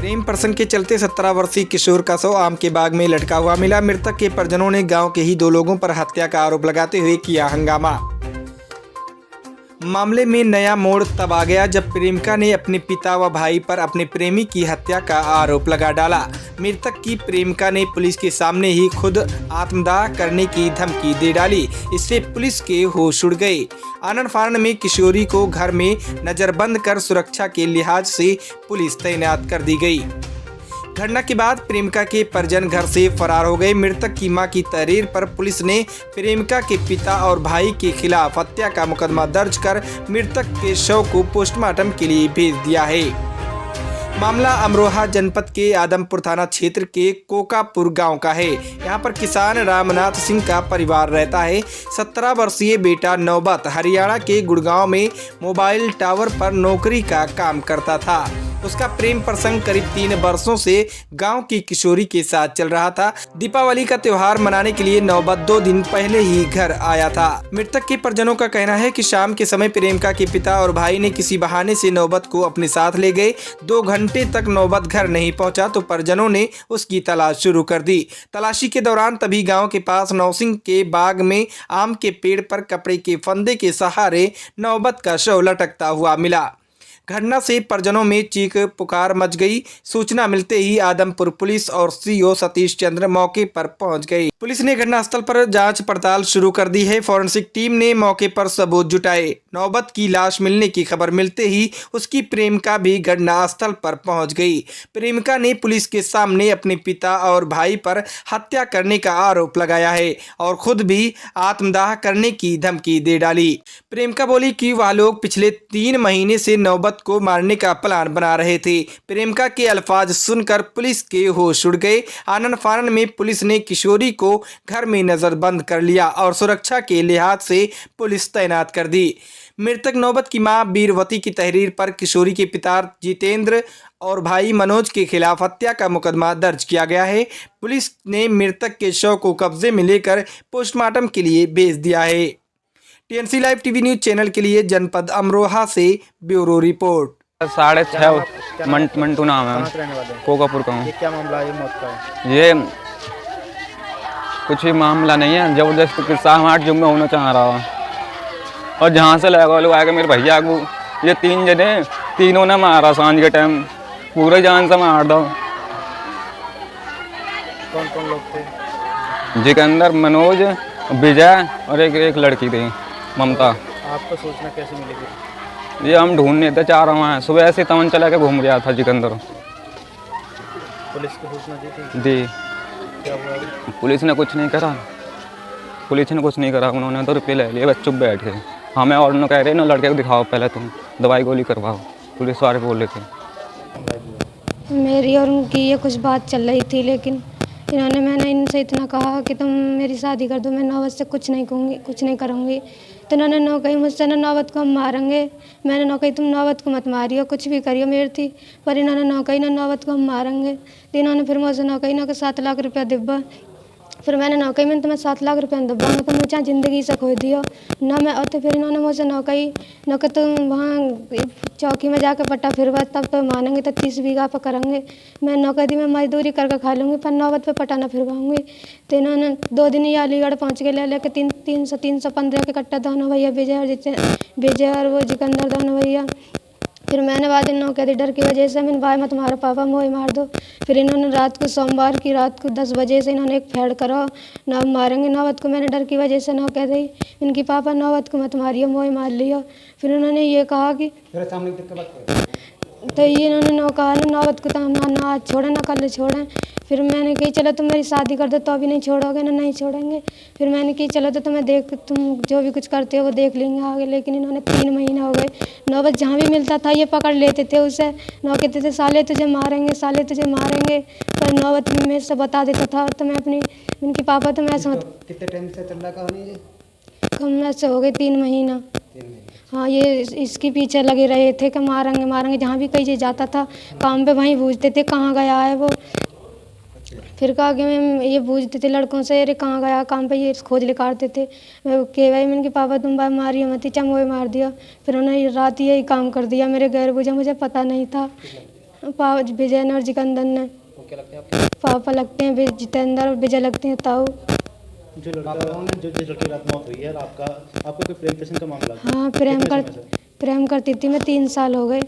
प्रेम प्रसंग के चलते 17 वर्षीय किशोर का शव आम के बाग में लटका हुआ मिला। मृतक के परिजनों ने गांव के ही 2 लोगों पर हत्या का आरोप लगाते हुए किया हंगामा। मामले में नया मोड़ तब आ गया जब प्रेमिका ने अपने पिता व भाई पर अपने प्रेमी की हत्या का आरोप लगा डाला। मृतक की प्रेमिका ने पुलिस के सामने ही खुद आत्मदाह करने की धमकी दे डाली। इससे पुलिस के होश उड़ गए। आनन फानन में किशोरी को घर में नजरबंद कर सुरक्षा के लिहाज से पुलिस तैनात कर दी गई। घटना के बाद प्रेमिका के परिजन घर से फरार हो गए। मृतक की मां की तहरीर पर पुलिस ने प्रेमिका के पिता और भाई के खिलाफ हत्या का मुकदमा दर्ज कर मृतक के शव को पोस्टमार्टम के लिए भेज दिया है। मामला अमरोहा जनपद के आदमपुर थाना क्षेत्र के कोकापुर गांव का है। यहां पर किसान रामनाथ सिंह का परिवार रहता है। 17 वर्षीय बेटा नौबत हरियाणा के गुड़गांव में मोबाइल टावर पर नौकरी का काम करता था। उसका प्रेम प्रसंग करीब 3 वर्षों से गांव की किशोरी के साथ चल रहा था। दीपावली का त्योहार मनाने के लिए नौबत 2 दिन पहले ही घर आया था। मृतक के परिजनों का कहना है कि शाम के समय प्रेमिका के पिता और भाई ने किसी बहाने से नौबत को अपने साथ ले गए। 2 घंटे तक नौबत घर नहीं पहुंचा तो परिजनों ने उसकी तलाश शुरू कर दी। तलाशी के दौरान तभी गाँव के पास नौसिंह के बाग में आम के पेड़ पर कपड़े के फंदे के सहारे नौबत का शव लटकता हुआ मिला। घटना से परिजनों में चीख पुकार मच गई। सूचना मिलते ही आदमपुर पुलिस और सीओ सतीश चंद्र मौके पर पहुंच गए। पुलिस ने घटनास्थल पर जांच पड़ताल शुरू कर दी है। फॉरेंसिक टीम ने मौके पर सबूत जुटाए। नौबत की लाश मिलने की खबर मिलते ही उसकी प्रेमिका भी घटनास्थल पर पहुंच गई। प्रेमिका ने पुलिस के सामने अपने पिता और भाई पर हत्या करने का आरोप लगाया है और खुद भी आत्मदाह करने की धमकी दे डाली। प्रेमिका बोली कि वह लोग पिछले 3 महीने से नौबत को मारने का प्लान बना रहे थे। प्रेमिका के अल्फाज सुनकर पुलिस के होश उड़ गए। आनन फानन में पुलिस ने किशोरी को घर में नजरबंद कर लिया और सुरक्षा के लिहाज से पुलिस तैनात कर दी। मृतक नौबत की मां बीरवती की तहरीर पर किशोरी के पिता जितेंद्र और भाई मनोज के खिलाफ हत्या का मुकदमा दर्ज किया गया है। पुलिस ने मृतक के शव को कब्जे में लेकर पोस्टमार्टम के लिए भेज दिया है। TNC live TV news channel के लिए जनपद अमरोहा से ब्यूरो रिपोर्ट। 6:30 मंटू नाम है, कोकापुर का हूँ। ये क्या मामला है मौत का? ये कुछ भी मामला नहीं है, जबरदस्त किस्सा हमारे जुम्मे होना चाह रहा है और जहाँ से लगा लोग आएगा मेरे भैया को। ये 3 जने, तीनों ने मारा सांझ के टाइम, पूरे जान से मार दो। कौन कौन लोग थे? जितेंद्र, मनोज, विजय और एक लड़की थी ममता। आपको सूचना कैसे मिली थी? ये हम ढूंढने थे, 4 वहाँ सुबह ऐसे तमन चला के घूम रहा था जितेंद्र। पुलिस को सूचना दी थी? दी। क्या हुआ? पुलिस ने कुछ नहीं करा। उन्होंने तो रुपये ले लिए, बस चुप बैठे। हमें और न कह रहे ना लड़के को दिखाओ, पहले तुम दवाई गोली करवाओ। पुलिस वाले बोल रहे थे। मेरी और उनकी ये कुछ बात चल रही थी, लेकिन मैंने इनसे इतना कहा कि तुम मेरी शादी कर दो, मैं नौबत से कुछ नहीं कहूँगी, कुछ नहीं करूँगी। तो इन्होंने नौ कही मुझसे ना नौबत को हम मारेंगे। मैंने नौ कही तुम नौबत को मत मारियो, कुछ भी करियो मेरी थी। पर इन्होंने नौ कही ना नौबत को हम मारेंगे। तो इन्होंने फिर मुझसे नौ कही ना कि 7 लाख रुपया दिब्बा। फिर मैंने नौ कही मैंने तुम्हें 7 लाख रुपया दिब्बा, मैं तो मुझे ज़िंदगी से खो दियो ना मैं। और तो फिर इन्होंने मुझसे नौ कही न कि तुम वहाँ चौकी में जाकर पट्टा फिरवा, तब तो मानेंगे, तो 30 बीघा पर करेंगे। मैं नौ कह दी मैं मजदूरी करके खा लूँगी, पर नौबत पे पट्टा ना फिरवाऊँगी। तो इन्होंने 2 दिन ही अलीगढ़ पहुँच गए, ले लेके 315 के कट्टा दोनों भैया, विजय और वो जितेंद्र दोनों भैया। फिर मैंने बाद इन कह दी डर की वजह से, मैंने भाई मत मारो पापा, मोह मार दो। फिर इन्होंने रात को, सोमवार की रात को 10 बजे से इन्होंने एक फेड़ करो ना मारेंगे नौबत को। मैंने डर की वजह से ना कह दी इनकी पापा नौबत को मत मारियो, मोह मार लियो। फिर उन्होंने ये कहा कि तो ये इन्होंने नौ कहा नौबत को तो हम ना आज छोड़ें ना कल छोड़ें। फिर मैंने कही चलो तुम मेरी शादी कर दो तो अभी नहीं छोड़ोगे ना, नहीं छोड़ेंगे। फिर मैंने कही चलो तो तुम जो भी कुछ करते हो वो देख लेंगे आगे। लेकिन इन्होंने 3 महीने हो गए, नौबत जहाँ भी मिलता था ये पकड़ लेते थे उसे। नौ कहते थे साले तुझे मारेंगे, साले तुझे मारेंगे। पर नौबत में से बता देता था तो मैं उनकी पापा तो मैं समझ। कितने टाइम से चल रहा कहानी ये? कम से हो गए 3 महीना। हाँ, ये इसके पीछे लगे रहे थे कि मारेंगे मारेंगे। जहाँ भी कहीं जाता था काम पे वहीं पूछते थे कहाँ गया है वो। फिर कहा कि मैं ये पूछते थे लड़कों से, अरे कहाँ गया काम पे, ये खोज निकालते थे। के भाई मैंने पापा तुम भाई मारियो मत, चमोए मार दिया। फिर उन्होंने रात यही काम कर दिया मेरे गैर बुझा, मुझे पता नहीं था। पापा विजय और जिकंदन ने। वो क्या लगते हैं आपके? पापा लगते हैं जितेंद्र और विजय लगते हैं ताऊ। जो लड़का जिस लड़की की रात मौत हुई है, आपका कोई प्रेम पेशेंट का मामला? हाँ कितने समय से? प्रेम करती थी मैं, 3 साल हो गए।